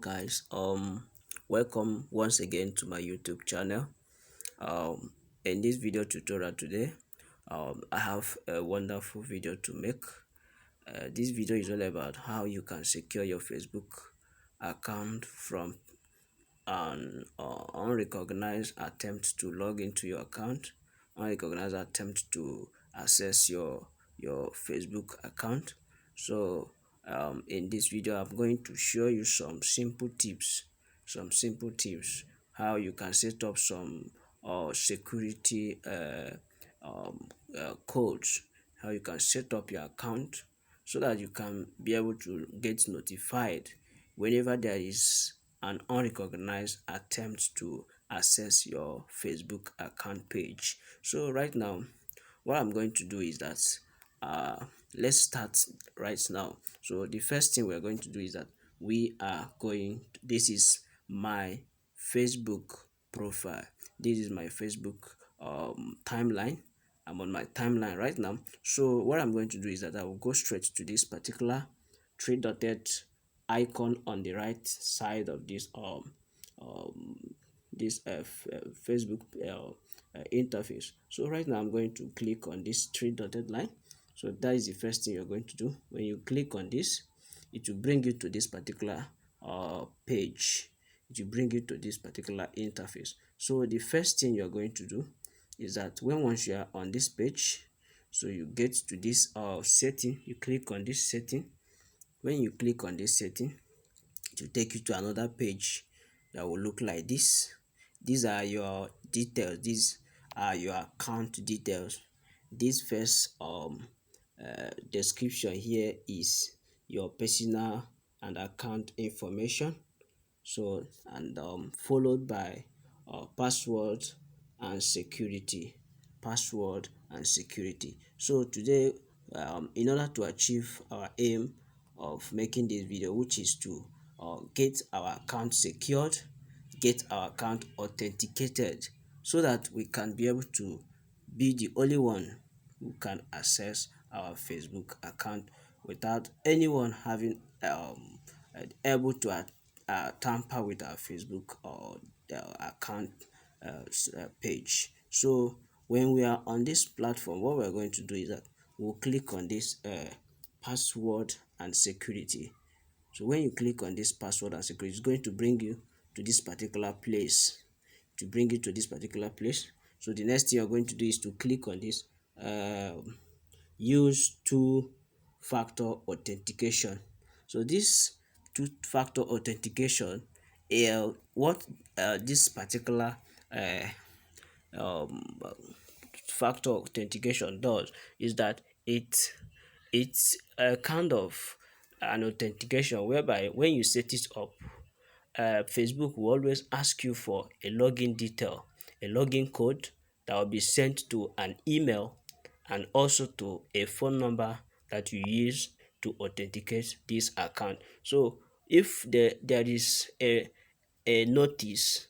guys, welcome once again to my YouTube channel. In this video tutorial today, I have a wonderful video to make. This video is all about how you can secure your Facebook account from an unrecognized attempt to log into your account, unrecognized attempt to access your Facebook account. So in this video I'm going to show you some simple tips how you can set up some security codes, how you can set up your account so that you can be able to get notified whenever there is an unrecognized attempt to access your Facebook account page. So right now what I'm going to do is that let's start right now. So the first thing we're going to do is that this is my Facebook profile. This is my Facebook timeline. I'm on my timeline right now. So what I'm going to do is that I will go straight to this particular three dotted icon on the right side of this Facebook interface. So right now I'm going to click on this three dotted line. So that is the first thing you're going to do. When you click on this, it will bring you to this particular page. It will bring you to this particular interface. So the first thing you're going to do is that once you are on this page, so you get to this setting, you click on this setting. When you click on this setting, it will take you to another page that will look like this. These are your details. These are your account details. This first description here is your personal and account information. So and followed by password and security. So today, in order to achieve our aim of making this video, which is to get our account secured, get our account authenticated, so that we can be able to be the only one who can access our Facebook account without anyone having able to tamper with our Facebook or account page. So when we are on this platform, what we're going to do is that we'll click on this password and security. So when you click on this password and security, it's going to bring you to this particular place. So the next thing you're going to do is to click on this use two-factor authentication. So this two-factor authentication, what this particular um, factor authentication does is that it's a kind of an authentication whereby when you set it up, Facebook will always ask you for a login detail, a login code that will be sent to an email and also to a phone number that you use to authenticate this account. So if there is a notice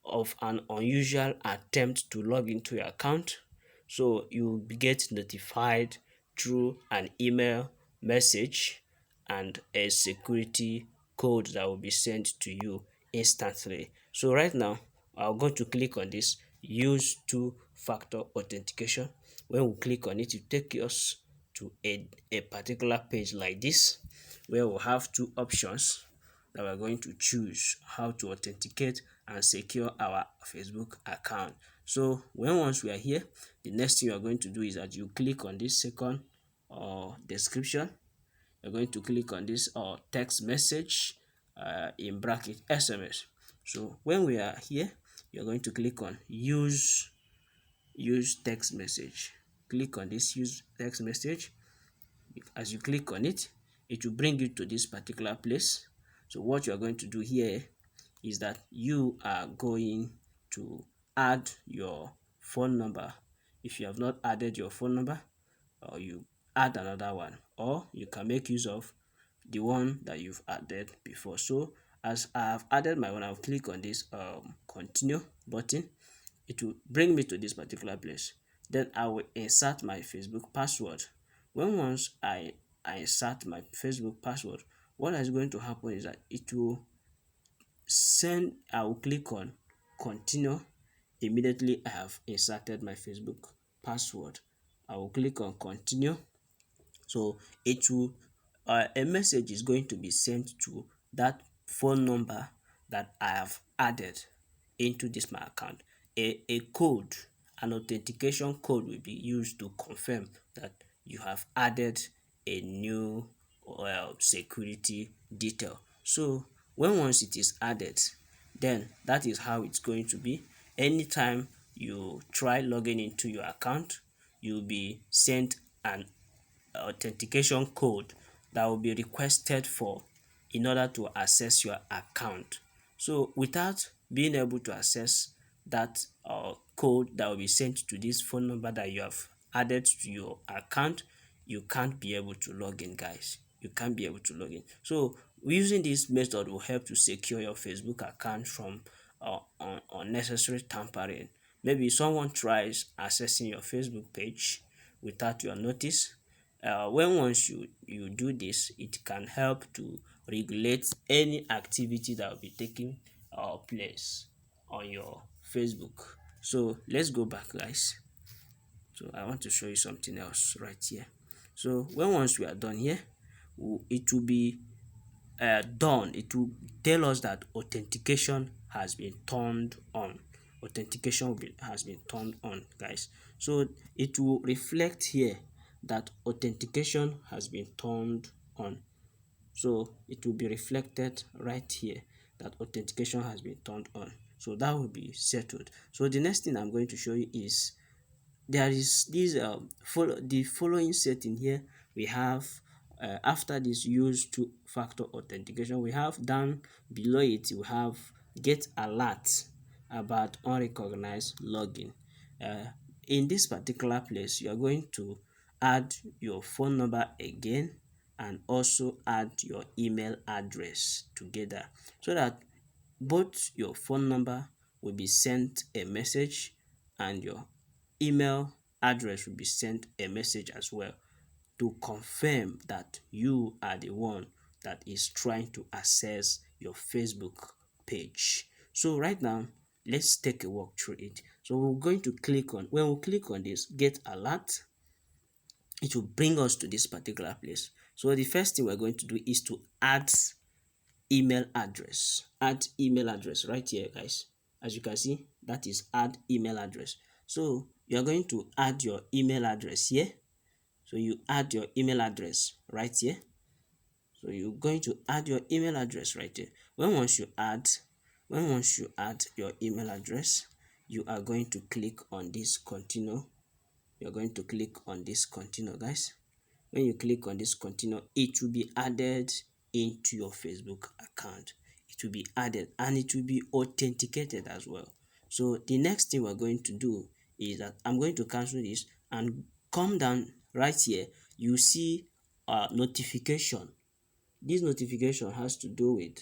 of an unusual attempt to log into your account, so you get notified through an email message and a security code that will be sent to you instantly. So right now I'm going to click on this use two-factor authentication. When we click on it, it takes us to a particular page like this, where we'll have two options that we're going to choose how to authenticate and secure our Facebook account. So once we are here, the next thing you are going to do is that you click on this second description. You're going to click on this text message in bracket SMS. So when we are here, you're going to click on use text message. Click on this use text message. As you click on it, it will bring you to this particular place. So what you are going to do here is that you are going to add your phone number. If you have not added your phone number, or you add another one, or you can make use of the one that you've added before. So as I have added my one, I'll click on this continue button. It will bring me to this particular place. Then I will insert my Facebook password. Once I insert my Facebook password, what is going to happen is that it will I will click on continue. Immediately I have inserted my Facebook password. I will click on continue. So it will a message is going to be sent to that phone number that I have added into this my account. A code, an authentication code will be used to confirm that you have added a new security detail. So when once it is added, then that is how it's going to be. Anytime you try logging into your account, you'll be sent an authentication code that will be requested for in order to access your account. So without being able to access that code that will be sent to this phone number that you have added to your account, you can't be able to log in, guys. You can't be able to log in. So using this method will help to secure your Facebook account from unnecessary tampering. Maybe someone tries accessing your Facebook page without your notice. When once you do this, it can help to regulate any activity that will be taking place on your Facebook. So let's go back, guys. So I want to show you something else right here. So when once we are done here, it will be done. It will tell us that authentication has been turned on. Has been turned on, guys. So it will reflect here that authentication has been turned on. So it will be reflected right here that authentication has been turned on. So that will be settled. So the next thing I'm going to show you is there is this the following setting here. We have after this use two-factor authentication, we have down below it, we have get alert about unrecognized login. In this particular place, you are going to add your phone number again and also add your email address together, so that both your phone number will be sent a message and your email address will be sent a message as well, to confirm that you are the one that is trying to access your Facebook page. So right now, let's take a walk through it. So we're going to click on, when we click on this get alert, it will bring us to this particular place. So the first thing we're going to do is to add email address. Add email address right here, guys. As you can see, that is add email address. So you are going to add your email address here. So you add your email address right here. So you're going to add your email address right here. When once you add your email address, you are going to click on this continue. You're going to click on this continue, guys. When you click on this continue, it will be added into your Facebook account. It will be added and it will be authenticated as well. So the next thing we're going to do is that I'm going to cancel this and come down right here. You see a notification. This notification has to do with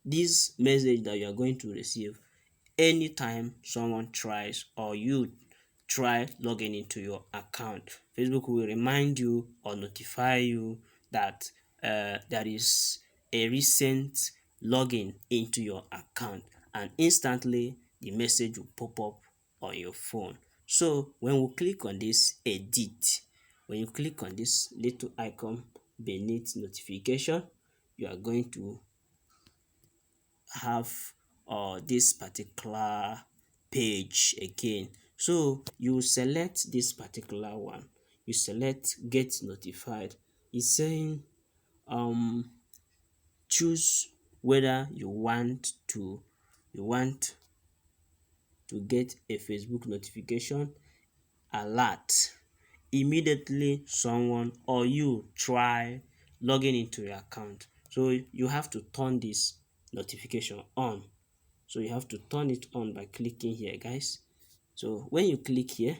this message that you are going to receive anytime someone tries or you try logging into your account. Facebook will remind you or notify you that there is a recent login into your account, and instantly the message will pop up on your phone. So when we click on this edit, when you click on this little icon beneath notification, you are going to have this particular page again. So you select this particular one, you select get notified. It's saying choose whether you want to get a Facebook notification alert immediately someone or you try logging into your account. So you have to turn this notification on. So you have to turn it on by clicking here, guys. So when you click here,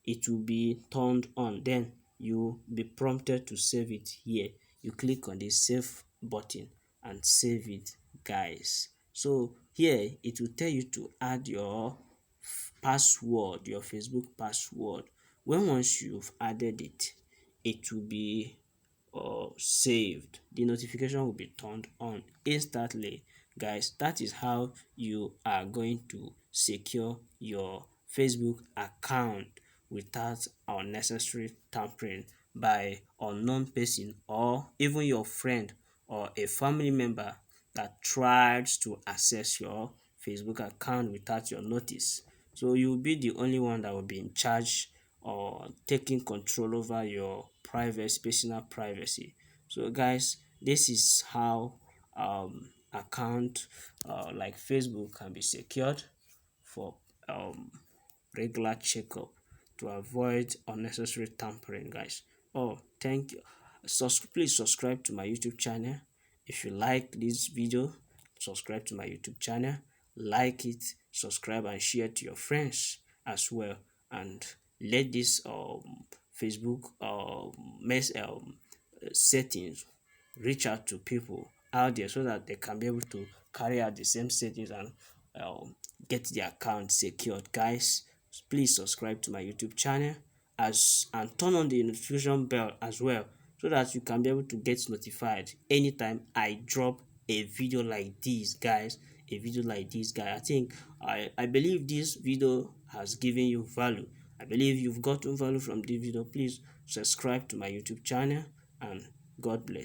it will be turned on. Then you'll be prompted to save it here. You click on the save button and save it, guys. So here it will tell you to add your password, your Facebook password. When once you've added it, it will be or saved, the notification will be turned on instantly. Guys, that is how you are going to secure your Facebook account without unnecessary tampering by unknown person or even your friend or a family member that tries to access your Facebook account without your notice. So you'll be the only one that will be in charge or taking control over your privacy, personal privacy. So guys, this is how account like Facebook can be secured for um, regular checkup to avoid unnecessary tampering, guys. Oh, thank you. Please subscribe to my YouTube channel. If you like this video, subscribe to my YouTube channel, like it, subscribe and share to your friends as well, and let this Facebook settings reach out to people out there so that they can be able to carry out the same settings and get their account secured. Guys, please subscribe to my YouTube channel as and turn on the notification bell as well so that you can be able to get notified anytime I drop a video like this, guys. A video like this, guys. I believe this video has given you value. I believe you've gotten value from this video. Please subscribe to my YouTube channel and God bless.